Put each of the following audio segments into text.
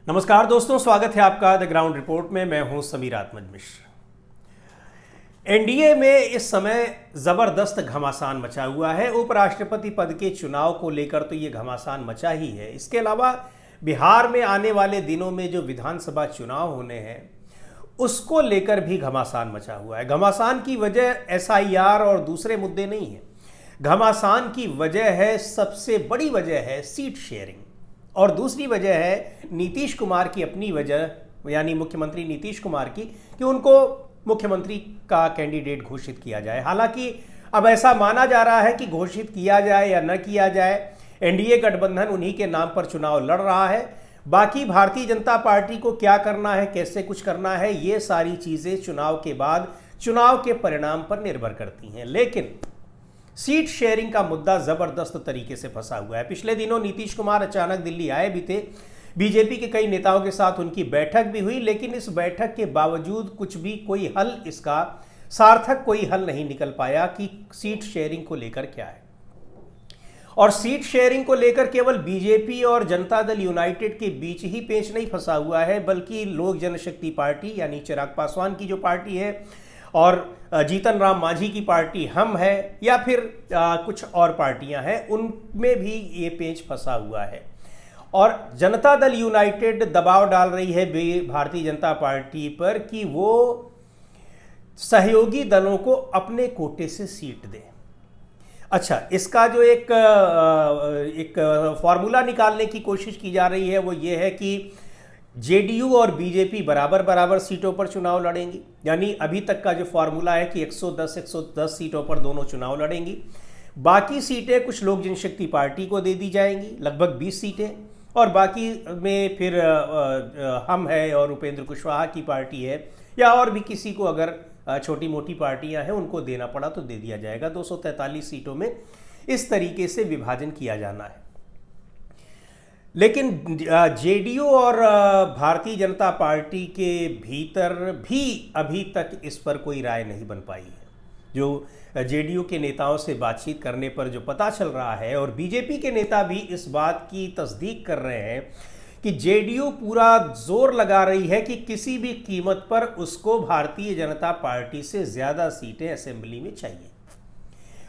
नमस्कार दोस्तों, स्वागत है आपका द ग्राउंड रिपोर्ट में। मैं हूं समीर आत्मज मिश्र। एनडीए में इस समय जबरदस्त घमासान मचा हुआ है। उपराष्ट्रपति पद के चुनाव को लेकर तो ये घमासान मचा ही है। इसके अलावा बिहार में आने वाले दिनों में जो विधानसभा चुनाव होने हैं उसको लेकर भी घमासान मचा हुआ है। घमासान की वजह एसआईआर और दूसरे मुद्दे नहीं है। घमासान की वजह है, सबसे बड़ी वजह है सीट शेयरिंग, और दूसरी वजह है नीतीश कुमार की अपनी वजह, यानी मुख्यमंत्री नीतीश कुमार की, कि उनको मुख्यमंत्री का कैंडिडेट घोषित किया जाए। हालांकि अब ऐसा माना जा रहा है कि घोषित किया जाए या न किया जाए, एनडीए गठबंधन उन्हीं के नाम पर चुनाव लड़ रहा है। बाकी भारतीय जनता पार्टी को क्या करना है, कैसे कुछ करना है, ये सारी चीज़ें चुनाव के बाद चुनाव के परिणाम पर निर्भर करती हैं। लेकिन सीट शेयरिंग का मुद्दा जबरदस्त तरीके से फंसा हुआ है। पिछले दिनों नीतीश कुमार अचानक दिल्ली आए भी थे। बीजेपी के कई नेताओं के साथ उनकी बैठक भी हुई, लेकिन इस बैठक के बावजूद कुछ भी कोई हल, इसका सार्थक कोई हल नहीं निकल पाया कि सीट शेयरिंग को लेकर क्या है। और सीट शेयरिंग को लेकर केवल बीजेपी और जनता दल यूनाइटेड के बीच ही पेंच नहीं फंसा हुआ है, बल्कि लोक जनशक्ति पार्टी यानी चिराग पासवान की जो पार्टी है और जीतन राम मांझी की पार्टी हम है, या फिर कुछ और पार्टियां हैं, उनमें भी ये पेंच फंसा हुआ है। और जनता दल यूनाइटेड दबाव डाल रही है भारतीय जनता पार्टी पर कि वो सहयोगी दलों को अपने कोटे से सीट दे। अच्छा, इसका जो एक फॉर्मूला निकालने की कोशिश की जा रही है वो ये है कि जेडीयू और बीजेपी बराबर बराबर सीटों पर चुनाव लड़ेंगी। यानी अभी तक का जो फॉर्मूला है कि 110 सीटों पर दोनों चुनाव लड़ेंगी। बाकी सीटें कुछ लोक जनशक्ति पार्टी को दे दी जाएंगी, लगभग 20 सीटें, और बाकी में फिर हम है और उपेंद्र कुशवाहा की पार्टी है, या और भी किसी को अगर छोटी मोटी पार्टियां हैं उनको देना पड़ा तो दे दिया जाएगा। 243 सीटों में इस तरीके से विभाजन किया जाना है। लेकिन जेडीयू और भारतीय जनता पार्टी के भीतर भी अभी तक इस पर कोई राय नहीं बन पाई है। जो जेडीयू के नेताओं से बातचीत करने पर जो पता चल रहा है, और बीजेपी के नेता भी इस बात की तस्दीक कर रहे हैं कि जेडीयू पूरा जोर लगा रही है कि किसी भी कीमत पर उसको भारतीय जनता पार्टी से ज़्यादा सीटें असेंबली में चाहिए।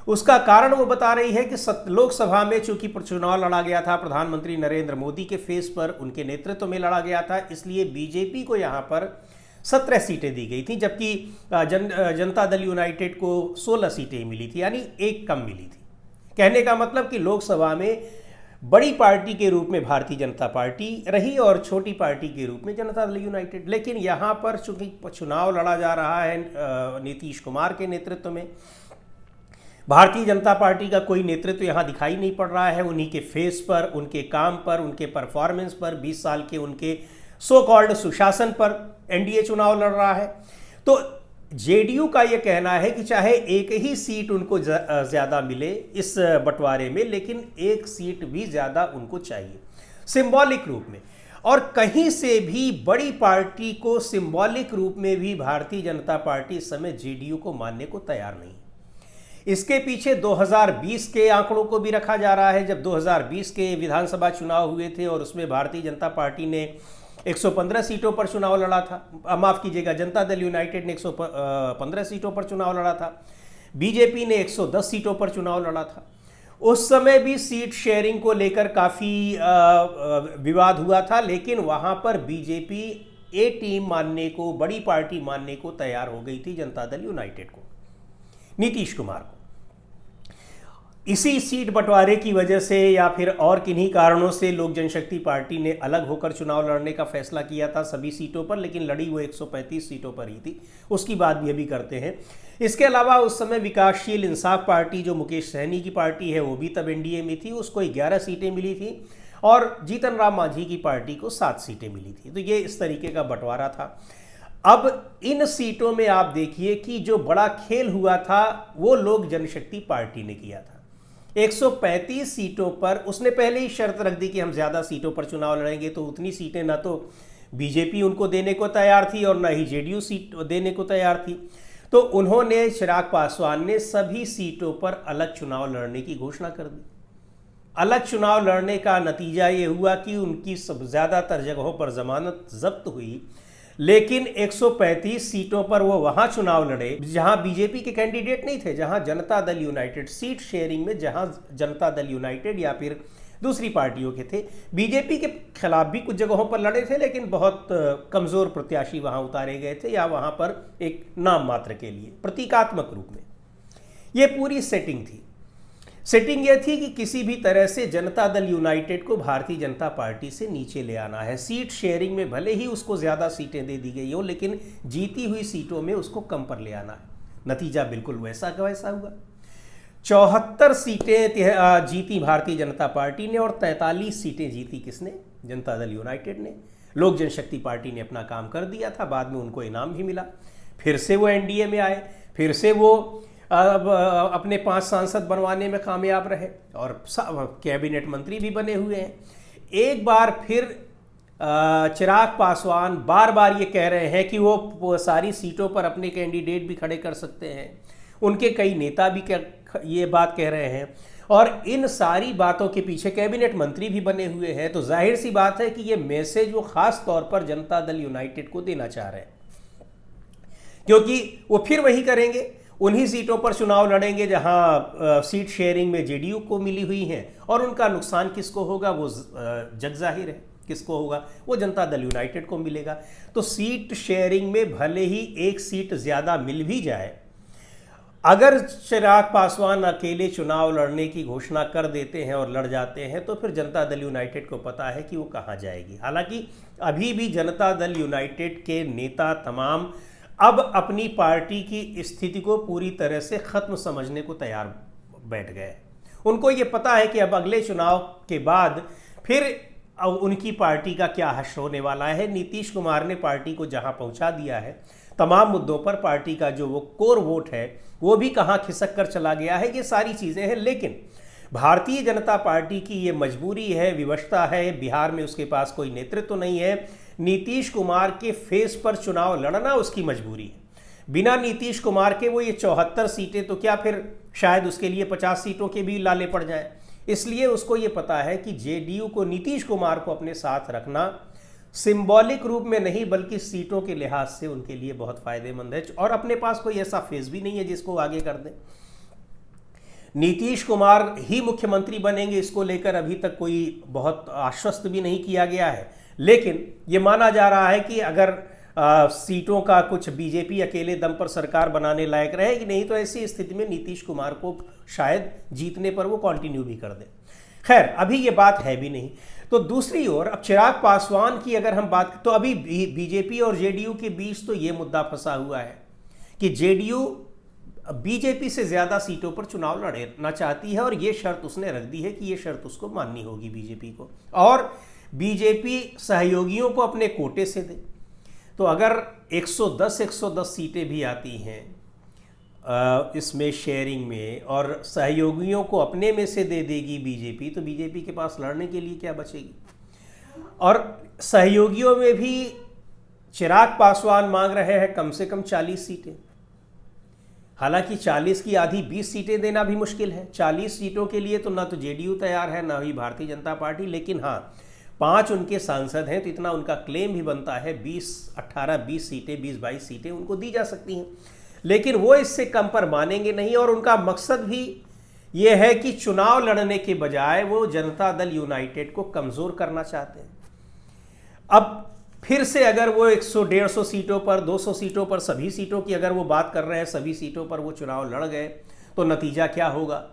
उसका कारण वो बता रही है कि लोकसभा में चूंकि चुनाव लड़ा गया था प्रधानमंत्री नरेंद्र मोदी के फेस पर, उनके नेतृत्व में लड़ा गया था, इसलिए बीजेपी को यहाँ पर 17 सीटें दी गई थी, जबकि जनता दल यूनाइटेड को 16 सीटें मिली थी, यानी एक कम मिली थी। कहने का मतलब कि लोकसभा में बड़ी पार्टी के रूप में भारतीय जनता पार्टी रही और छोटी पार्टी के रूप में जनता दल यूनाइटेड। लेकिन यहाँ पर चूंकि चुनाव लड़ा जा रहा है नीतीश कुमार के नेतृत्व में, भारतीय जनता पार्टी का कोई नेतृत्व यहाँ दिखाई नहीं पड़ रहा है। उन्हीं के फेस पर, उनके काम पर, उनके परफॉर्मेंस पर, 20 साल के उनके सो कॉल्ड सुशासन पर एनडीए चुनाव लड़ रहा है। तो जेडीयू का ये कहना है कि चाहे एक ही सीट उनको ज़्यादा मिले इस बंटवारे में, लेकिन एक सीट भी ज़्यादा उनको चाहिए सिंबॉलिक रूप में। और कहीं से भी बड़ी पार्टी को सिंबॉलिक रूप में भी भारतीय जनता पार्टी इस समय जेडीयू को मानने को तैयार नहीं। इसके पीछे 2020 के आंकड़ों को भी रखा जा रहा है। जब 2020 के विधानसभा चुनाव हुए थे और उसमें भारतीय जनता पार्टी ने 115 सीटों पर चुनाव लड़ा था, माफ़ कीजिएगा, जनता दल यूनाइटेड ने 115 सीटों पर चुनाव लड़ा था, बीजेपी ने 110 सीटों पर चुनाव लड़ा था। उस समय भी सीट शेयरिंग को लेकर काफ़ी विवाद हुआ था, लेकिन वहाँ पर बीजेपी ए टीम मानने को, बड़ी पार्टी मानने को तैयार हो गई थी जनता दल यूनाइटेड को, नीतीश कुमार को। इसी सीट बंटवारे की वजह से या फिर और किन्हीं कारणों से लोक जनशक्ति पार्टी ने अलग होकर चुनाव लड़ने का फैसला किया था सभी सीटों पर, लेकिन लड़ी वो 135 सीटों पर ही थी। उसकी बात भी अभी करते हैं। इसके अलावा उस समय विकासशील इंसाफ पार्टी, जो मुकेश सहनी की पार्टी है, वो भी तब एनडीए में थी, उसको 11 सीटें मिली थी, और जीतन राम मांझी की पार्टी को 7 सीटें मिली थी। तो ये इस तरीके का बंटवारा था। अब इन सीटों में आप देखिए कि जो बड़ा खेल हुआ था वो लोक जनशक्ति पार्टी ने किया था। 135 सीटों पर उसने पहले ही शर्त रख दी कि हम ज़्यादा सीटों पर चुनाव लड़ेंगे, तो उतनी सीटें ना तो बीजेपी उनको देने को तैयार थी और ना ही जेडीयू सीट देने को तैयार थी। तो उन्होंने, चिराग पासवान ने सभी सीटों पर अलग चुनाव लड़ने की घोषणा कर दी। अलग चुनाव लड़ने का नतीजा ये हुआ कि उनकी सब ज़्यादातर जगहों पर जमानत जब्त हुई, लेकिन 135 सीटों पर वो वहाँ चुनाव लड़े जहाँ बीजेपी के कैंडिडेट नहीं थे, जहाँ Janata Dal United seat sharing में, जहाँ जनता दल यूनाइटेड या फिर दूसरी पार्टियों के थे। बीजेपी के खिलाफ भी कुछ जगहों पर लड़े थे, लेकिन बहुत कमज़ोर प्रत्याशी वहाँ उतारे गए थे या वहाँ पर एक नाम मात्र के लिए प्रतीकात्मक रूप में। ये पूरी सेटिंग थी। सेटिंग ये थी कि किसी भी तरह से जनता दल यूनाइटेड को भारतीय जनता पार्टी से नीचे ले आना है। सीट शेयरिंग में भले ही उसको ज़्यादा सीटें दे दी गई हो, लेकिन जीती हुई सीटों में उसको कम पर ले आना है। नतीजा बिल्कुल वैसा का वैसा हुआ। 74 सीटें जीती भारतीय जनता पार्टी ने और 43 सीटें जीती किसने? जनता दल यूनाइटेड ने। लोक जनशक्ति पार्टी ने अपना काम कर दिया था, बाद में उनको इनाम भी मिला, फिर से वो एनडीए में आए, फिर से वो अपने 5 सांसद बनवाने में कामयाब रहे और कैबिनेट मंत्री भी बने हुए हैं। एक बार फिर चिराग पासवान बार बार ये कह रहे हैं कि वो सारी सीटों पर अपने कैंडिडेट भी खड़े कर सकते हैं। उनके कई नेता भी ये बात कह रहे हैं और इन सारी बातों के पीछे कैबिनेट मंत्री भी बने हुए हैं। तो जाहिर सी बात है कि ये मैसेज वो खास तौर पर जनता दल यूनाइटेड को देना चाह रहे हैं, क्योंकि वो फिर वही करेंगे, उन्हीं सीटों पर चुनाव लड़ेंगे जहां सीट शेयरिंग में जेडीयू को मिली हुई हैं, और उनका नुकसान किसको होगा वो जग जाहिर है। किसको होगा? वो जनता दल यूनाइटेड को मिलेगा। तो सीट शेयरिंग में भले ही एक सीट ज़्यादा मिल भी जाए, अगर चिराग पासवान अकेले चुनाव लड़ने की घोषणा कर देते हैं और लड़ जाते हैं, तो फिर जनता दल यूनाइटेड को पता है कि वो कहाँ जाएगी। हालांकि अभी भी जनता दल यूनाइटेड के नेता तमाम अब अपनी पार्टी की स्थिति को पूरी तरह से ख़त्म समझने को तैयार बैठ गए। उनको ये पता है कि अब अगले चुनाव के बाद फिर उनकी पार्टी का क्या हश्र होने वाला है। नीतीश कुमार ने पार्टी को जहां पहुंचा दिया है, तमाम मुद्दों पर पार्टी का जो वो कोर वोट है वो भी कहां खिसक कर चला गया है, ये सारी चीज़ें हैं। लेकिन भारतीय जनता पार्टी की ये मजबूरी है, विवशता है, बिहार में उसके पास कोई नेतृत्व नहीं है। नीतीश कुमार के फेस पर चुनाव लड़ना उसकी मजबूरी है। बिना नीतीश कुमार के वो ये 74 सीटें तो क्या, फिर शायद उसके लिए 50 सीटों के भी लाले पड़ जाए। इसलिए उसको ये पता है कि जेडीयू को, नीतीश कुमार को अपने साथ रखना सिंबॉलिक रूप में नहीं बल्कि सीटों के लिहाज से उनके लिए बहुत फायदेमंद है। और अपने पास कोई ऐसा फेस भी नहीं है जिसको आगे कर दे। नीतीश कुमार ही मुख्यमंत्री बनेंगे, इसको लेकर अभी तक कोई बहुत आश्वस्त भी नहीं किया गया है। लेकिन ये माना जा रहा है कि अगर सीटों का कुछ बीजेपी अकेले दम पर सरकार बनाने लायक रहेगी, नहीं तो ऐसी स्थिति में नीतीश कुमार को शायद जीतने पर वो कंटिन्यू भी कर दे। खैर, अभी ये बात है भी नहीं। तो दूसरी ओर अब चिराग पासवान की अगर हम बात, तो अभी बीजेपी और जेडीयू के बीच तो ये मुद्दा फंसा हुआ है कि जेडीयू बीजेपी से ज़्यादा सीटों पर चुनाव लड़ना चाहती है और ये शर्त उसने रख दी है कि ये शर्त उसको माननी होगी बीजेपी को, और बीजेपी सहयोगियों को अपने कोटे से दे। तो अगर 110 सीटें भी आती हैं इसमें शेयरिंग में और सहयोगियों को अपने में से दे देगी बीजेपी, तो बीजेपी के पास लड़ने के लिए क्या बचेगी। और सहयोगियों में भी चिराग पासवान मांग रहे हैं कम से कम 40 सीटें। हालांकि 40 की आधी 20 सीटें देना भी मुश्किल है। 40 सीटों के लिए तो ना तो जेडीयू तैयार है, ना ही भारतीय जनता पार्टी। लेकिन हाँ, 5 उनके सांसद हैं, तो इतना उनका क्लेम भी बनता है 18-20 सीटें, 20-22 सीटें उनको दी जा सकती हैं। लेकिन वो इससे कम पर मानेंगे नहीं, और उनका मकसद भी ये है कि चुनाव लड़ने के बजाय वो जनता दल यूनाइटेड को कमज़ोर करना चाहते हैं। अब फिर से अगर वो 100-150 सीटों पर, 200 सीटों पर, सभी सीटों की अगर वो बात कर रहे हैं, सभी सीटों पर वो चुनाव लड़ गए, तो नतीजा क्या होगा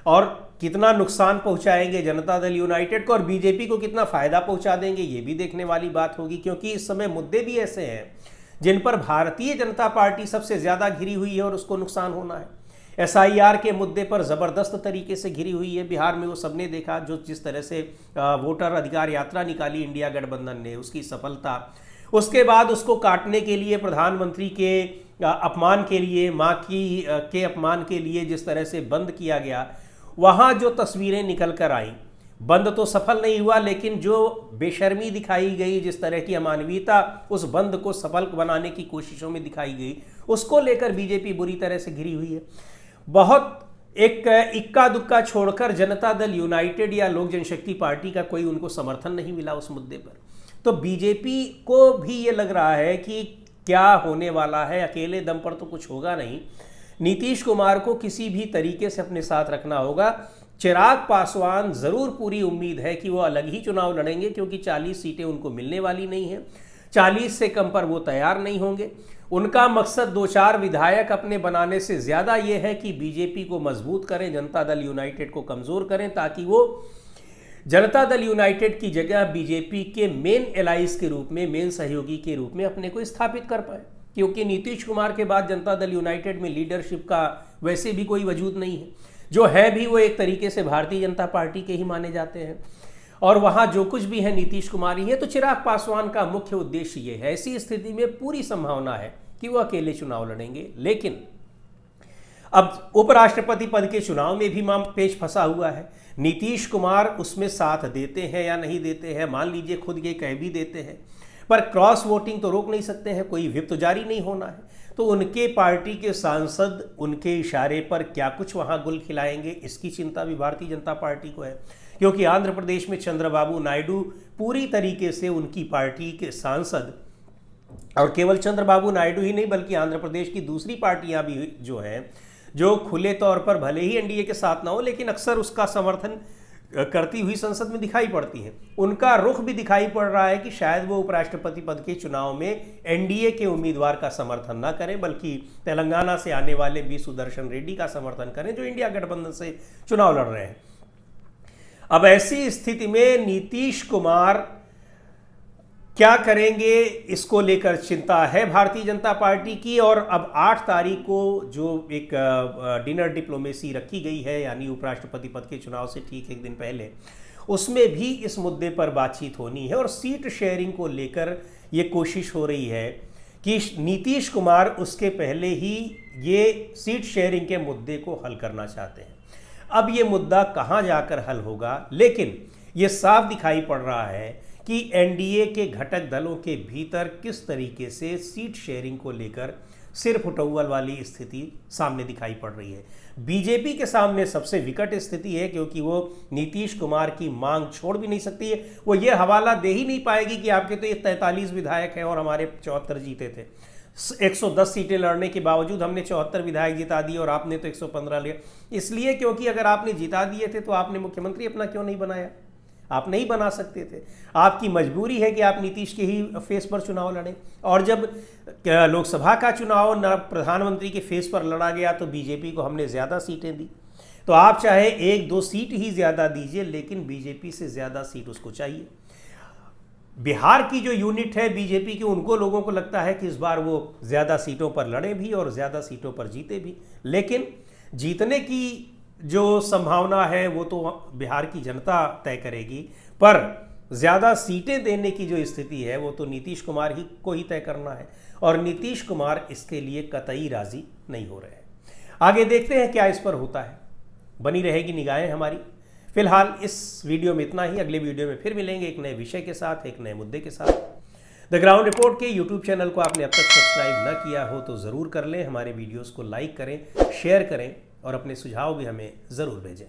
और कितना नुकसान पहुंचाएंगे जनता दल यूनाइटेड को और बीजेपी को कितना फ़ायदा पहुंचा देंगे, ये भी देखने वाली बात होगी। क्योंकि इस समय मुद्दे भी ऐसे हैं जिन पर भारतीय जनता पार्टी सबसे ज़्यादा घिरी हुई है और उसको नुकसान होना है। एसआईआर के मुद्दे पर ज़बरदस्त तरीके से घिरी हुई है। बिहार में वो सबने देखा, जो जिस तरह से वोटर अधिकार यात्रा निकाली इंडिया गठबंधन ने, उसकी सफलता। उसके बाद उसको काटने के लिए, प्रधानमंत्री के अपमान के लिए, माँ के अपमान के लिए जिस तरह से बंद किया गया, वहाँ जो तस्वीरें निकल कर आईं, बंद तो सफल नहीं हुआ, लेकिन जो बेशर्मी दिखाई गई, जिस तरह की अमानवीयता उस बंद को सफल बनाने की कोशिशों में दिखाई गई, उसको लेकर बीजेपी बुरी तरह से घिरी हुई है। बहुत एक इक्का दुक्का छोड़कर जनता दल यूनाइटेड या लोक जनशक्ति पार्टी का कोई उनको समर्थन नहीं मिला उस मुद्दे पर। तो बीजेपी को भी ये लग रहा है कि क्या होने वाला है, अकेले दम पर तो कुछ होगा नहीं, नीतीश कुमार को किसी भी तरीके से अपने साथ रखना होगा। चिराग पासवान ज़रूर पूरी उम्मीद है कि वो अलग ही चुनाव लड़ेंगे, क्योंकि 40 सीटें उनको मिलने वाली नहीं हैं, 40 से कम पर वो तैयार नहीं होंगे। उनका मकसद 2-4 विधायक अपने बनाने से ज़्यादा ये है कि बीजेपी को मजबूत करें, जनता दल यूनाइटेड को कमज़ोर करें, ताकि वो जनता दल यूनाइटेड की जगह बीजेपी के मेन एलाइज के रूप में, मेन सहयोगी के रूप में अपने को स्थापित कर पाए। क्योंकि नीतीश कुमार के बाद जनता दल यूनाइटेड में लीडरशिप का वैसे भी कोई वजूद नहीं है, जो है भी वो एक तरीके से भारतीय जनता पार्टी के ही माने जाते हैं, और वहाँ जो कुछ भी है नीतीश कुमार ही है। तो चिराग पासवान का मुख्य उद्देश्य ये है। ऐसी स्थिति में पूरी संभावना है कि वो अकेले चुनाव लड़ेंगे। लेकिन अब उपराष्ट्रपति पद के चुनाव में भी पेच फंसा हुआ है। नीतीश कुमार उसमें साथ देते हैं या नहीं देते हैं, मान लीजिए खुद ये कह भी देते हैं, पर क्रॉस वोटिंग तो रोक नहीं सकते हैं, कोई व्हिप तो जारी नहीं होना है। तो उनके पार्टी के सांसद उनके इशारे पर क्या कुछ वहाँ गुल खिलाएंगे, इसकी चिंता भी भारतीय जनता पार्टी को है। क्योंकि आंध्र प्रदेश में चंद्रबाबू नायडू पूरी तरीके से उनकी पार्टी के सांसद, और केवल चंद्रबाबू नायडू ही नहीं बल्कि आंध्र प्रदेश की दूसरी पार्टियां भी जो हैं, जो खुले तौर पर भले ही एनडीए के साथ ना हो लेकिन अक्सर उसका समर्थन करती हुई संसद में दिखाई पड़ती हैं, उनका रुख भी दिखाई पड़ रहा है कि शायद वो उपराष्ट्रपति पद के चुनाव में एनडीए के उम्मीदवार का समर्थन ना करें, बल्कि तेलंगाना से आने वाले बी सुदर्शन रेड्डी का समर्थन करें, जो इंडिया गठबंधन से चुनाव लड़ रहे हैं। अब ऐसी स्थिति में नीतीश कुमार क्या करेंगे, इसको लेकर चिंता है भारतीय जनता पार्टी की। और अब 8 तारीख को जो एक डिनर डिप्लोमेसी रखी गई है, यानी उपराष्ट्रपति पद के चुनाव से ठीक एक दिन पहले, उसमें भी इस मुद्दे पर बातचीत होनी है। और सीट शेयरिंग को लेकर ये कोशिश हो रही है कि नीतीश कुमार उसके पहले ही ये सीट शेयरिंग के मुद्दे को हल करना चाहते हैं। अब ये मुद्दा कहाँ जाकर हल होगा, लेकिन ये साफ दिखाई पड़ रहा है कि एनडीए के घटक दलों के भीतर किस तरीके से सीट शेयरिंग को लेकर सिर फुटौल वाली स्थिति सामने दिखाई पड़ रही है। बीजेपी के सामने सबसे विकट स्थिति है, क्योंकि वो नीतीश कुमार की मांग छोड़ भी नहीं सकती है। वो ये हवाला दे ही नहीं पाएगी कि आपके तो ये 43 विधायक हैं और हमारे 74 जीते थे, 110 सीटें लड़ने के बावजूद हमने 74 विधायक जिता दिए और आपने तो 115 लिए। इसलिए क्योंकि अगर आपने जिता दिए थे तो आपने मुख्यमंत्री अपना क्यों नहीं बनाया, आप नहीं बना सकते थे। आपकी मजबूरी है कि आप नीतीश के ही फेस पर चुनाव लड़ें। और जब लोकसभा का चुनाव न प्रधानमंत्री के फेस पर लड़ा गया तो बीजेपी को हमने ज़्यादा सीटें दी। तो आप चाहे 1-2 सीट ही ज़्यादा दीजिए, लेकिन बीजेपी से ज़्यादा सीट उसको चाहिए। बिहार की जो यूनिट है बीजेपी की, उनको लोगों को लगता है कि इस बार वो ज़्यादा सीटों पर लड़े भी और ज़्यादा सीटों पर जीते भी, लेकिन जीतने की जो संभावना है वो तो बिहार की जनता तय करेगी, पर ज़्यादा सीटें देने की जो स्थिति है वो तो नीतीश कुमार ही को ही तय करना है, और नीतीश कुमार इसके लिए कतई राज़ी नहीं हो रहे हैं। आगे देखते हैं क्या इस पर होता है, बनी रहेगी निगाहें हमारी। फिलहाल इस वीडियो में इतना ही। अगले वीडियो में फिर मिलेंगे एक नए विषय के साथ, एक नए मुद्दे के साथ। द ग्राउंड रिपोर्ट के यूट्यूब चैनल को आपने अब तक सब्सक्राइब न किया हो तो ज़रूर कर लें। हमारे वीडियोज़ को लाइक करें, शेयर करें और अपने सुझाव भी हमें ज़रूर भेजें।